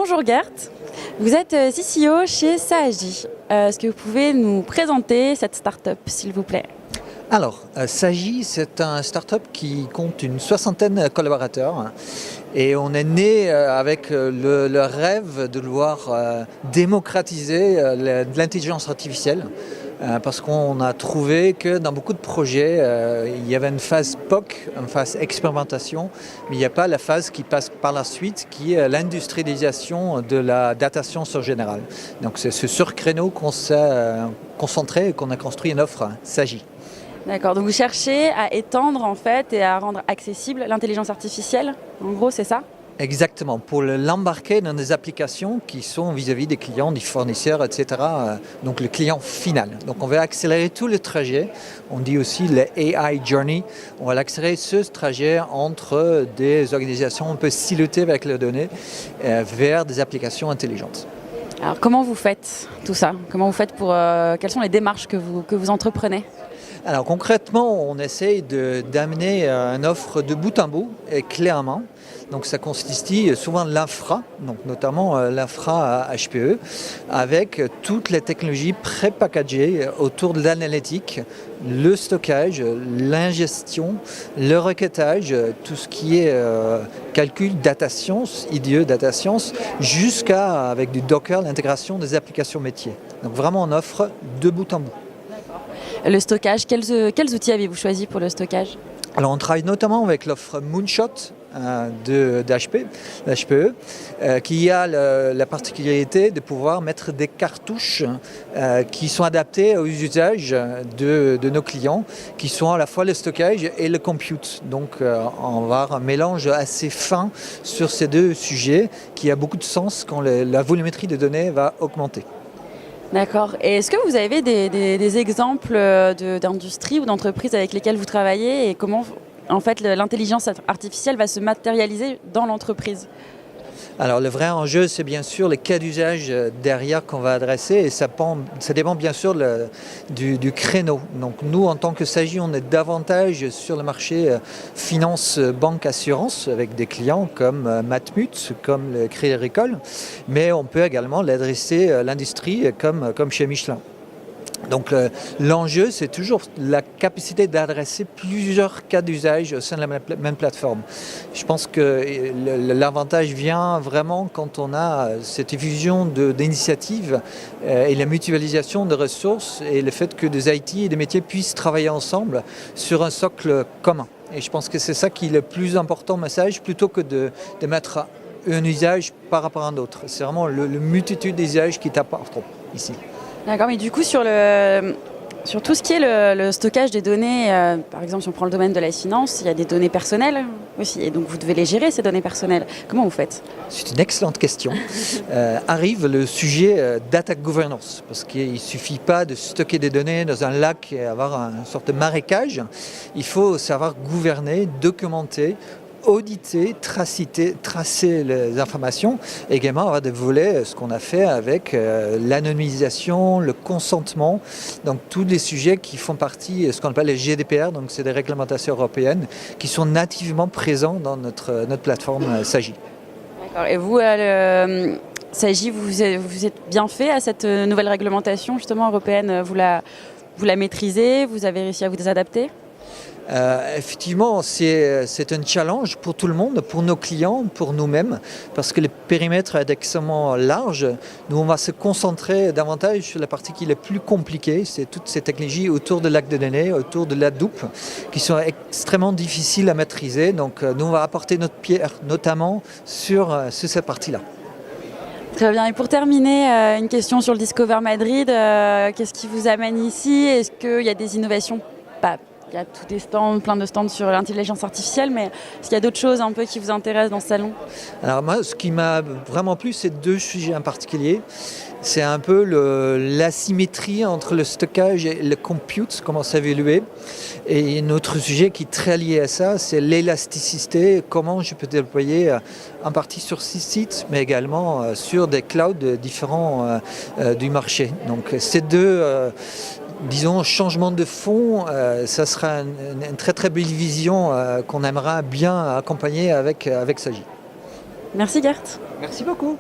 Bonjour Gert, vous êtes CCO chez Sagi. Est-ce que vous pouvez nous présenter cette start-up, s'il vous plaît? Alors, Sagi, c'est un start-up qui compte une soixantaine de collaborateurs et on est né avec le rêve de vouloir démocratiser de l'intelligence artificielle parce qu'on a trouvé que dans beaucoup de projets, il y avait une phase POC, une phase expérimentation, mais il n'y a pas la phase qui passe par la suite qui est l'industrialisation de la data science en général. Donc c'est sur ce créneau qu'on s'est concentré et qu'on a construit une offre Sagi. D'accord, donc vous cherchez à étendre en fait et à rendre accessible l'intelligence artificielle, en gros c'est ça? Exactement, pour l'embarquer dans des applications qui sont vis-à-vis des clients, des fournisseurs, etc. Donc le client final. Donc on va accélérer tout le trajet, on dit aussi le AI Journey, on va accélérer ce trajet entre des organisations un peu silotées avec les données vers des applications intelligentes. Alors comment vous faites tout ça? Comment vous faites quelles sont les démarches que vous entreprenez? Alors concrètement, on essaye d'amener une offre de bout en bout et clé en main. Donc ça consiste souvent de l'infra, donc notamment l'infra HPE, avec toutes les technologies pré-packagées autour de l'analytique, le stockage, l'ingestion, le requêtage, tout ce qui est calcul data science, IDE data science, jusqu'à avec du Docker, l'intégration des applications métiers. Donc vraiment on offre de bout en bout. Le stockage, quels outils avez-vous choisi pour le stockage? Alors on travaille notamment avec l'offre Moonshot d'HPE qui a la particularité de pouvoir mettre des cartouches qui sont adaptées aux usages de nos clients, qui sont à la fois le stockage et le compute. Donc on va avoir un mélange assez fin sur ces deux sujets qui a beaucoup de sens quand la volumétrie des données va augmenter. D'accord. Et est-ce que vous avez des exemples d'industries ou d'entreprises avec lesquelles vous travaillez et comment en fait l'intelligence artificielle va se matérialiser dans l'entreprise? Alors le vrai enjeu, c'est bien sûr les cas d'usage derrière qu'on va adresser et ça dépend bien sûr du créneau. Donc nous, en tant que Sagi, on est davantage sur le marché finance, banque, assurance avec des clients comme Matmut, comme le Crédit Agricole, mais on peut également l'adresser l'industrie comme chez Michelin. Donc l'enjeu, c'est toujours la capacité d'adresser plusieurs cas d'usage au sein de la même plateforme. Je pense que l'avantage vient vraiment quand on a cette effusion d'initiatives et la mutualisation de ressources et le fait que des IT et des métiers puissent travailler ensemble sur un socle commun. Et je pense que c'est ça qui est le plus important message plutôt que de mettre un usage par rapport à un autre. C'est vraiment le multitude d'usages qui est important ici. D'accord, mais du coup sur tout ce qui est le stockage des données, par exemple si on prend le domaine de la finance, il y a des données personnelles aussi, et donc vous devez les gérer ces données personnelles. Comment vous faites? C'est une excellente question. Arrive le sujet data governance, parce qu'il ne suffit pas de stocker des données dans un lac et avoir une sorte de marécage. Il faut savoir gouverner, documenter, auditer, tracer les informations, et également avoir des volets, ce qu'on a fait avec l'anonymisation, le consentement, donc tous les sujets qui font partie, ce qu'on appelle les GDPR, donc c'est des réglementations européennes, qui sont nativement présents dans notre plateforme Sagi. D'accord, et vous, Sagi, vous êtes bien fait à cette nouvelle réglementation justement européenne, vous la maîtrisez, vous avez réussi à vous adapter? Effectivement, c'est un challenge pour tout le monde, pour nos clients, pour nous-mêmes, parce que le périmètre est extrêmement large. Nous, on va se concentrer davantage sur la partie qui est la plus compliquée, c'est toutes ces technologies autour de l'acte de données, autour de l'Hadoop, qui sont extrêmement difficiles à maîtriser. Donc, nous, on va apporter notre pierre, notamment sur cette partie-là. Très bien. Et pour terminer, une question sur le Discover Madrid. Qu'est-ce qui vous amène ici? Est-ce qu'il y a des innovations? Il y a tous des stands, plein de stands sur l'intelligence artificielle, mais est-ce qu'il y a d'autres choses un peu qui vous intéressent dans ce salon? Alors moi, ce qui m'a vraiment plu, c'est deux sujets en particulier. C'est un peu l'asymétrie entre le stockage et le compute, comment ça évoluer. Et un autre sujet qui est très lié à ça, c'est l'élasticité, comment je peux déployer en partie sur 6 sites, mais également sur des clouds différents du marché. Donc ces deux disons, changement de fond, ça sera une très très belle vision qu'on aimerait bien accompagner avec Sagi. Merci Gert. Merci beaucoup.